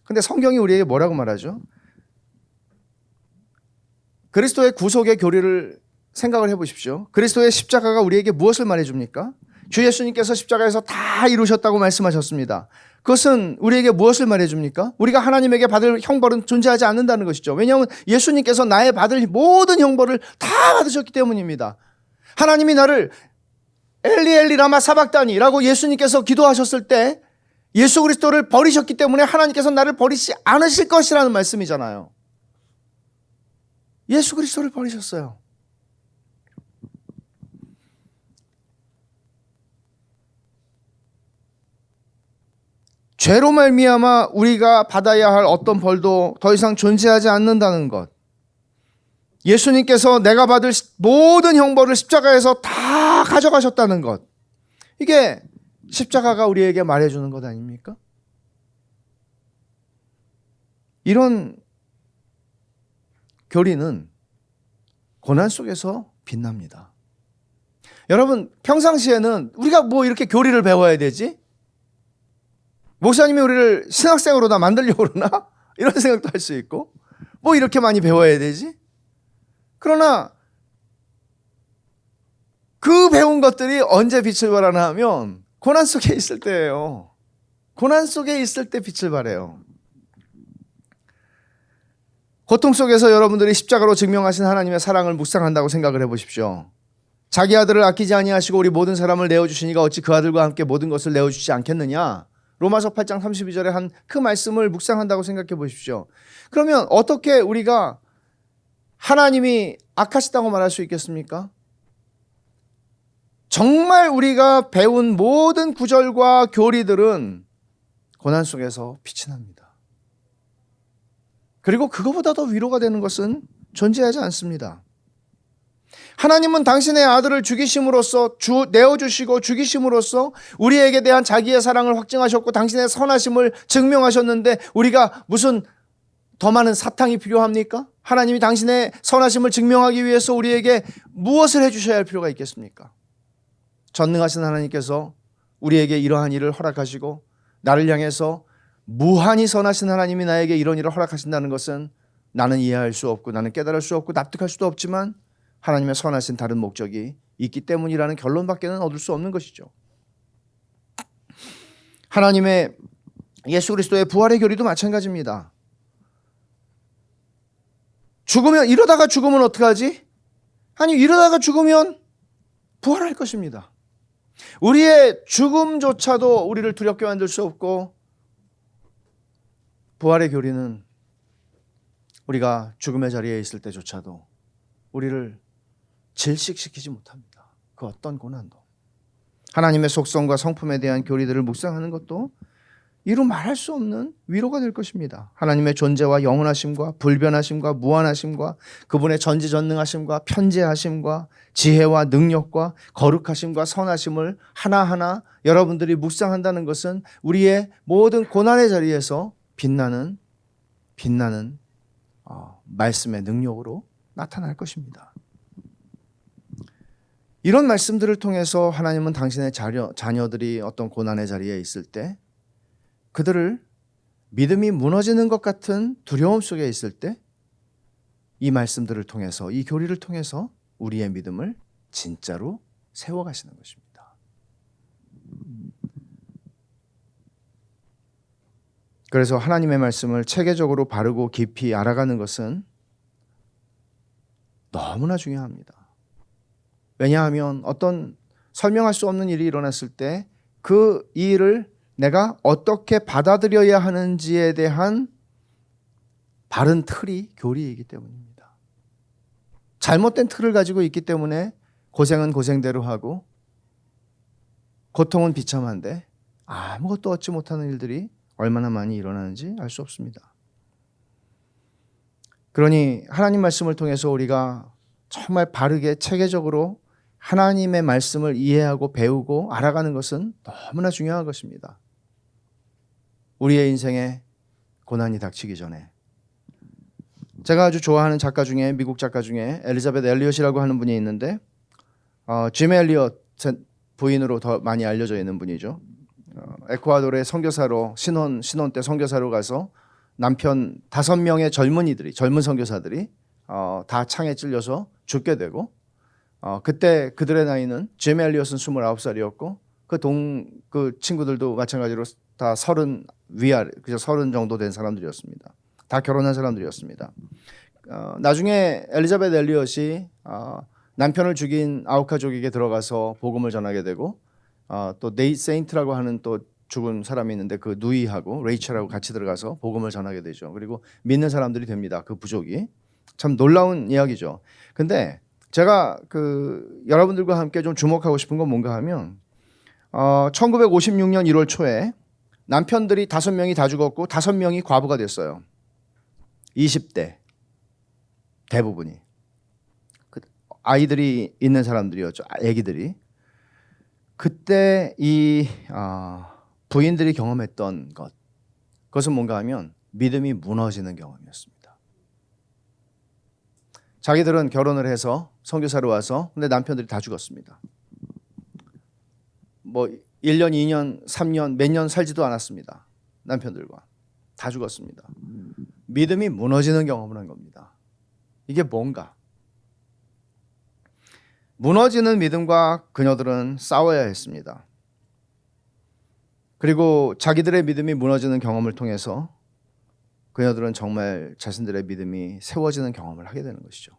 근데 성경이 우리에게 뭐라고 말하죠? 그리스도의 구속의 교리를 생각을 해보십시오. 그리스도의 십자가가 우리에게 무엇을 말해줍니까? 주 예수님께서 십자가에서 다 이루셨다고 말씀하셨습니다. 그것은 우리에게 무엇을 말해줍니까? 우리가 하나님에게 받을 형벌은 존재하지 않는다는 것이죠. 왜냐하면 예수님께서 나의 받을 모든 형벌을 다 받으셨기 때문입니다. 하나님이 나를 엘리 엘리 라마 사박다니라고 예수님께서 기도하셨을 때 예수 그리스도를 버리셨기 때문에 하나님께서 나를 버리지 않으실 것이라는 말씀이잖아요. 예수 그리스도를 버리셨어요. 죄로 말미암아 우리가 받아야 할 어떤 벌도 더 이상 존재하지 않는다는 것. 예수님께서 내가 받을 모든 형벌을 십자가에서 다 가져가셨다는 것. 이게 십자가가 우리에게 말해주는 것 아닙니까? 이런 교리는 고난 속에서 빛납니다. 여러분, 평상시에는 우리가 뭐 이렇게 교리를 배워야 되지? 목사님이 우리를 신학생으로 다 만들려고 그러나? 이런 생각도 할 수 있고 뭐 이렇게 많이 배워야 되지? 그러나 그 배운 것들이 언제 빛을 발하나 하면 고난 속에 있을 때예요. 고난 속에 있을 때 빛을 발해요. 고통 속에서 여러분들이 십자가로 증명하신 하나님의 사랑을 묵상한다고 생각을 해보십시오. 자기 아들을 아끼지 아니하시고 우리 모든 사람을 내어주시니가 어찌 그 아들과 함께 모든 것을 내어주시지 않겠느냐? 로마서 8장 32절에 한 그 말씀을 묵상한다고 생각해 보십시오. 그러면 어떻게 우리가 하나님이 악하시다고 말할 수 있겠습니까? 정말 우리가 배운 모든 구절과 교리들은 고난 속에서 빛이 납니다. 그리고 그거보다 더 위로가 되는 것은 존재하지 않습니다. 하나님은 당신의 아들을 죽이심으로써 내어주시고 죽이심으로써 우리에게 대한 자기의 사랑을 확증하셨고 당신의 선하심을 증명하셨는데 우리가 무슨 더 많은 사탕이 필요합니까? 하나님이 당신의 선하심을 증명하기 위해서 우리에게 무엇을 해주셔야 할 필요가 있겠습니까? 전능하신 하나님께서 우리에게 이러한 일을 허락하시고 나를 향해서 무한히 선하신 하나님이 나에게 이런 일을 허락하신다는 것은 나는 이해할 수 없고 나는 깨달을 수 없고 납득할 수도 없지만 하나님의 선하신 다른 목적이 있기 때문이라는 결론밖에는 얻을 수 없는 것이죠. 하나님의 예수 그리스도의 부활의 교리도 마찬가지입니다. 이러다가 죽으면 어떡하지? 아니, 이러다가 죽으면 부활할 것입니다. 우리의 죽음조차도 우리를 두렵게 만들 수 없고 부활의 교리는 우리가 죽음의 자리에 있을 때조차도 우리를 질식시키지 못합니다. 그 어떤 고난도. 하나님의 속성과 성품에 대한 교리들을 묵상하는 것도 이루 말할 수 없는 위로가 될 것입니다. 하나님의 존재와 영원하심과 불변하심과 무한하심과 그분의 전지전능하심과 편재하심과 지혜와 능력과 거룩하심과 선하심을 하나하나 여러분들이 묵상한다는 것은 우리의 모든 고난의 자리에서 빛나는 말씀의 능력으로 나타날 것입니다. 이런 말씀들을 통해서 하나님은 당신의 자녀들이 어떤 고난의 자리에 있을 때 그들을 믿음이 무너지는 것 같은 두려움 속에 있을 때 이 말씀들을 통해서 이 교리를 통해서 우리의 믿음을 진짜로 세워가시는 것입니다. 그래서 하나님의 말씀을 체계적으로 바르고 깊이 알아가는 것은 너무나 중요합니다. 왜냐하면 어떤 설명할 수 없는 일이 일어났을 때 그 일을 내가 어떻게 받아들여야 하는지에 대한 바른 틀이 교리이기 때문입니다. 잘못된 틀을 가지고 있기 때문에 고생은 고생대로 하고 고통은 비참한데 아무것도 얻지 못하는 일들이 얼마나 많이 일어나는지 알 수 없습니다. 그러니 하나님 말씀을 통해서 우리가 정말 바르게 체계적으로 하나님의 말씀을 이해하고 배우고 알아가는 것은 너무나 중요한 것입니다. 우리의 인생에 고난이 닥치기 전에. 제가 아주 좋아하는 작가 중에 미국 작가 중에 엘리자베트 엘리엇이라고 하는 분이 있는데 짐 엘리엇 부인으로 더 많이 알려져 있는 분이죠. 에콰도르의 선교사로 신혼 때 선교사로 가서 남편 5명의 젊은 선교사들이 다 창에 찔려서 죽게 되고 그때 그들의 나이는 짐 엘리엇은 29살이었고 그 친구들도 마찬가지로 다 30 위아래, 그저 30 정도 된 사람들이었습니다. 다 결혼한 사람들이었습니다. 나중에 엘리자베트 엘리엇이 남편을 죽인 아우카족에게 들어가서 복음을 전하게 되고 또 네이 세인트라고 하는 또 죽은 사람이 있는데 그 누이하고 레이첼하고 같이 들어가서 복음을 전하게 되죠. 그리고 믿는 사람들이 됩니다. 그 부족이. 참 놀라운 이야기죠. 근데 제가 여러분들과 함께 좀 주목하고 싶은 건 뭔가 하면 1956년 1월 초에 남편들이 5명이 다 죽었고 5명이 과부가 됐어요. 20대 대부분이. 아이들이 있는 사람들이었죠. 아기들이. 그때 이 부인들이 경험했던 그것은 뭔가 하면 믿음이 무너지는 경험이었습니다. 자기들은 결혼을 해서 선교사로 와서 근데 남편들이 다 죽었습니다. 1년, 2년, 3년 몇 년 살지도 않았습니다. 남편들과 다 죽었습니다. 믿음이 무너지는 경험을 한 겁니다. 이게 뭔가? 무너지는 믿음과 그녀들은 싸워야 했습니다. 그리고 자기들의 믿음이 무너지는 경험을 통해서 그녀들은 정말 자신들의 믿음이 세워지는 경험을 하게 되는 것이죠.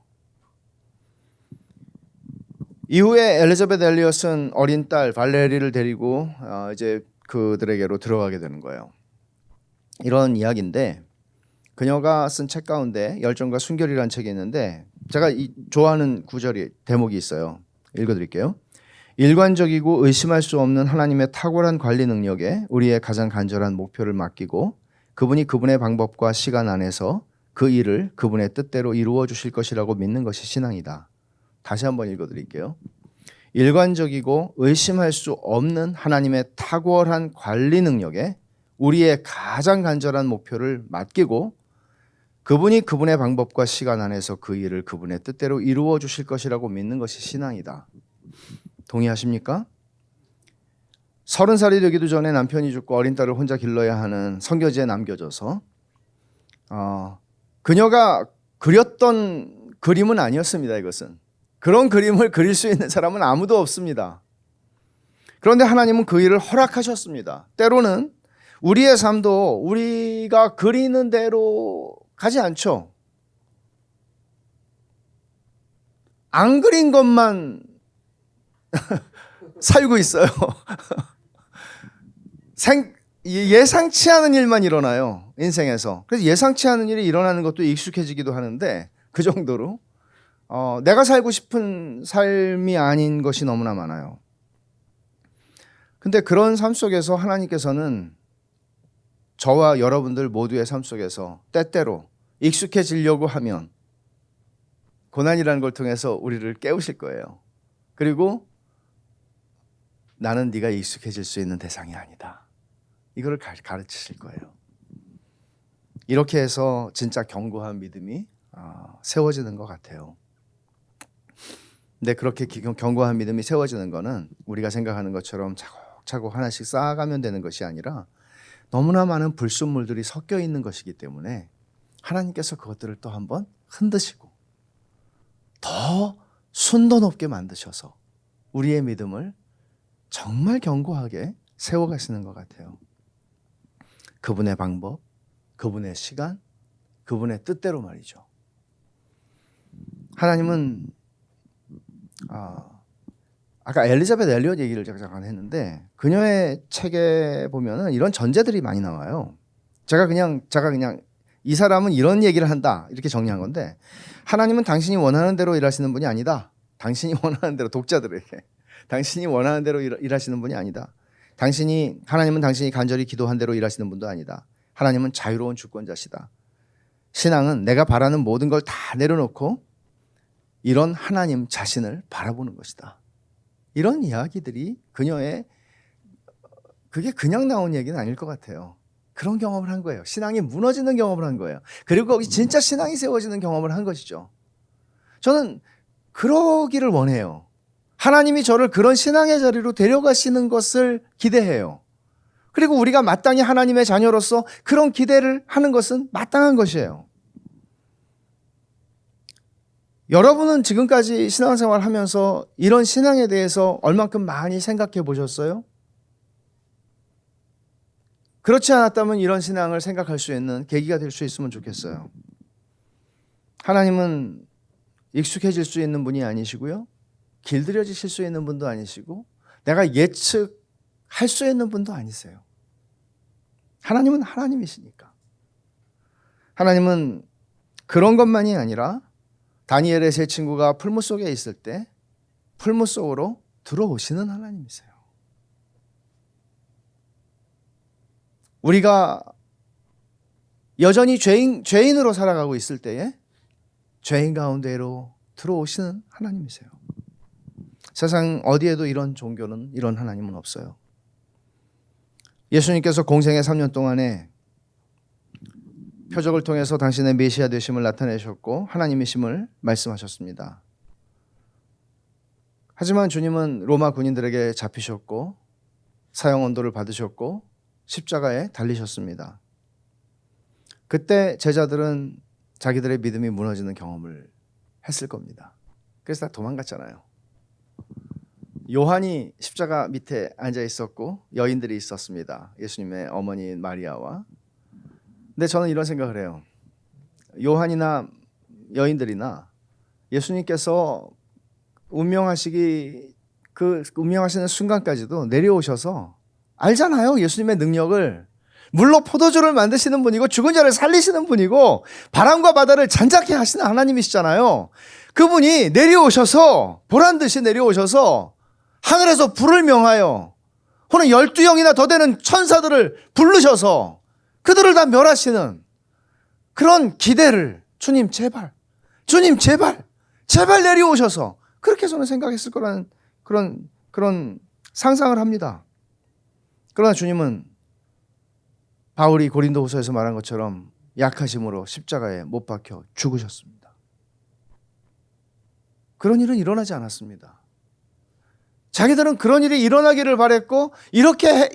이후에 엘리자베트 엘리엇은 어린 딸 발레리를 데리고 이제 그들에게로 들어가게 되는 거예요. 이런 이야기인데 그녀가 쓴 책 가운데 열정과 순결이라는 책이 있는데 제가 좋아하는 대목이 있어요. 읽어드릴게요. 일관적이고 의심할 수 없는 하나님의 탁월한 관리 능력에 우리의 가장 간절한 목표를 맡기고 그분이 그분의 방법과 시간 안에서 그 일을 그분의 뜻대로 이루어 주실 것이라고 믿는 것이 신앙이다. 다시 한번 읽어드릴게요. 일관적이고 의심할 수 없는 하나님의 탁월한 관리 능력에 우리의 가장 간절한 목표를 맡기고 그분이 그분의 방법과 시간 안에서 그 일을 그분의 뜻대로 이루어 주실 것이라고 믿는 것이 신앙이다. 동의하십니까? 30살이 되기도 전에 남편이 죽고 어린 딸을 혼자 길러야 하는 성교지에 남겨져서 그녀가 그렸던 그림은 아니었습니다. 이것은 그런 그림을 그릴 수 있는 사람은 아무도 없습니다. 그런데 하나님은 그 일을 허락하셨습니다. 때로는 우리의 삶도 우리가 그리는 대로 가지 않죠. 안 그린 것만 살고 있어요. 예상치 않은 일만 일어나요. 인생에서. 그래서 예상치 않은 일이 일어나는 것도 익숙해지기도 하는데 그 정도로 내가 살고 싶은 삶이 아닌 것이 너무나 많아요. 근데 그런 삶 속에서 하나님께서는 저와 여러분들 모두의 삶 속에서 때때로 익숙해지려고 하면 고난이라는 걸 통해서 우리를 깨우실 거예요. 그리고 나는 네가 익숙해질 수 있는 대상이 아니다. 이거를 가르치실 거예요. 이렇게 해서 진짜 견고한 믿음이 세워지는 것 같아요. 근데 그렇게 견고한 믿음이 세워지는 거는 우리가 생각하는 것처럼 차곡차곡 하나씩 쌓아가면 되는 것이 아니라 너무나 많은 불순물들이 섞여 있는 것이기 때문에 하나님께서 그것들을 또 한번 흔드시고 더 순도 높게 만드셔서 우리의 믿음을 정말 견고하게 세워가시는 것 같아요. 그분의 방법, 그분의 시간, 그분의 뜻대로 말이죠. 하나님은 아까 엘리자베트 엘리엇 얘기를 잠깐 했는데 그녀의 책에 보면은 이런 전제들이 많이 나와요. 제가 그냥 이 사람은 이런 얘기를 한다 이렇게 정리한 건데 하나님은 당신이 원하는 대로 일하시는 분이 아니다. 당신이 원하는 대로 독자들에게 당신이 원하는 대로 일하시는 분이 아니다. 하나님은 당신이 간절히 기도한 대로 일하시는 분도 아니다. 하나님은 자유로운 주권자시다. 신앙은 내가 바라는 모든 걸 다 내려놓고 이런 하나님 자신을 바라보는 것이다. 이런 이야기들이 그게 그냥 나온 얘기는 아닐 것 같아요. 그런 경험을 한 거예요. 신앙이 무너지는 경험을 한 거예요. 그리고 거기 진짜 신앙이 세워지는 경험을 한 것이죠. 저는 그러기를 원해요. 하나님이 저를 그런 신앙의 자리로 데려가시는 것을 기대해요. 그리고 우리가 마땅히 하나님의 자녀로서 그런 기대를 하는 것은 마땅한 것이에요. 여러분은 지금까지 신앙생활 하면서 이런 신앙에 대해서 얼만큼 많이 생각해 보셨어요? 그렇지 않았다면 이런 신앙을 생각할 수 있는 계기가 될 수 있으면 좋겠어요. 하나님은 익숙해질 수 있는 분이 아니시고요. 길들여지실 수 있는 분도 아니시고 내가 예측할 수 있는 분도 아니세요. 하나님은 하나님이시니까. 하나님은 그런 것만이 아니라 다니엘의 세 친구가 풀무 속에 있을 때 풀무 속으로 들어오시는 하나님이세요. 우리가 여전히 죄인으로 살아가고 있을 때에 죄인 가운데로 들어오시는 하나님이세요. 세상 어디에도 이런 종교는 이런 하나님은 없어요. 예수님께서 공생의 3년 동안에 표적을 통해서 당신의 메시아 되심을 나타내셨고 하나님이심을 말씀하셨습니다. 하지만 주님은 로마 군인들에게 잡히셨고 사형 언도를 받으셨고 십자가에 달리셨습니다. 그때 제자들은 자기들의 믿음이 무너지는 경험을 했을 겁니다. 그래서 다 도망갔잖아요. 요한이 십자가 밑에 앉아 있었고 여인들이 있었습니다. 예수님의 어머니 마리아와. 근데 저는 이런 생각을 해요. 요한이나 여인들이나 예수님께서 운명하시는 순간까지도 내려오셔서 알잖아요. 예수님의 능력을. 물로 포도주를 만드시는 분이고 죽은 자를 살리시는 분이고 바람과 바다를 잔잔케 하시는 하나님이시잖아요. 그분이 내려오셔서 보란듯이 내려오셔서 하늘에서 불을 명하여 혹은 12영이나 더 되는 천사들을 부르셔서 그들을 다 멸하시는 그런 기대를 주님 제발 내려오셔서 그렇게 저는 생각했을 거라는 그런 상상을 합니다. 그러나 주님은 바울이 고린도후서에서 말한 것처럼 약하심으로 십자가에 못 박혀 죽으셨습니다. 그런 일은 일어나지 않았습니다. 자기들은 그런 일이 일어나기를 바랬고 이렇게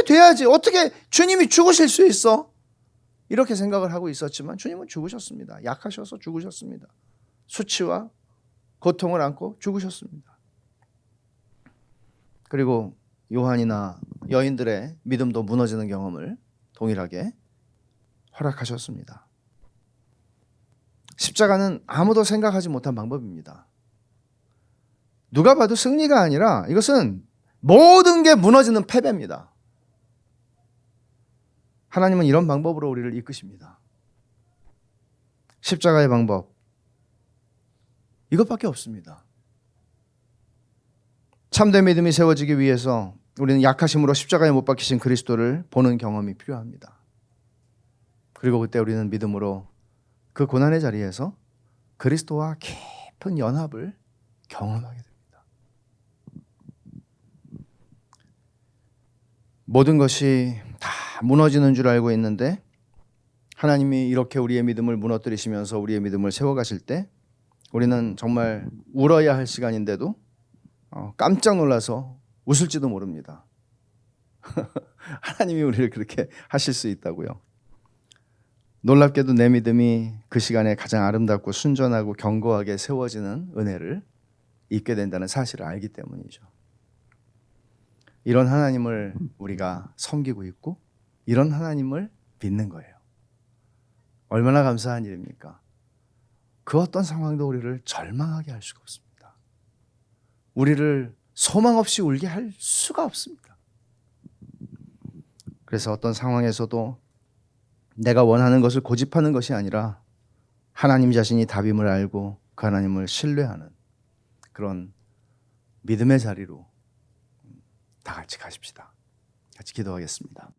돼야지 어떻게 주님이 죽으실 수 있어? 이렇게 생각을 하고 있었지만 주님은 죽으셨습니다. 약하셔서 죽으셨습니다. 수치와 고통을 안고 죽으셨습니다. 그리고 요한이나 여인들의 믿음도 무너지는 경험을 동일하게 허락하셨습니다. 십자가는 아무도 생각하지 못한 방법입니다. 누가 봐도 승리가 아니라 이것은 모든 게 무너지는 패배입니다. 하나님은 이런 방법으로 우리를 이끄십니다. 십자가의 방법, 이것밖에 없습니다. 참된 믿음이 세워지기 위해서 우리는 약하심으로 십자가에 못 박히신 그리스도를 보는 경험이 필요합니다. 그리고 그때 우리는 믿음으로 그 고난의 자리에서 그리스도와 깊은 연합을 경험하게 됩니다. 모든 것이 다 무너지는 줄 알고 있는데 하나님이 이렇게 우리의 믿음을 무너뜨리시면서 우리의 믿음을 세워가실 때 우리는 정말 울어야 할 시간인데도 깜짝 놀라서 웃을지도 모릅니다. 하나님이 우리를 그렇게 하실 수 있다고요. 놀랍게도 내 믿음이 그 시간에 가장 아름답고 순전하고 견고하게 세워지는 은혜를 입게 된다는 사실을 알기 때문이죠. 이런 하나님을 우리가 섬기고 있고 이런 하나님을 믿는 거예요. 얼마나 감사한 일입니까? 그 어떤 상황도 우리를 절망하게 할 수가 없습니다. 우리를 소망 없이 울게 할 수가 없습니다. 그래서 어떤 상황에서도 내가 원하는 것을 고집하는 것이 아니라 하나님 자신이 답임을 알고 그 하나님을 신뢰하는 그런 믿음의 자리로 다 같이 가십시다. 같이 기도하겠습니다.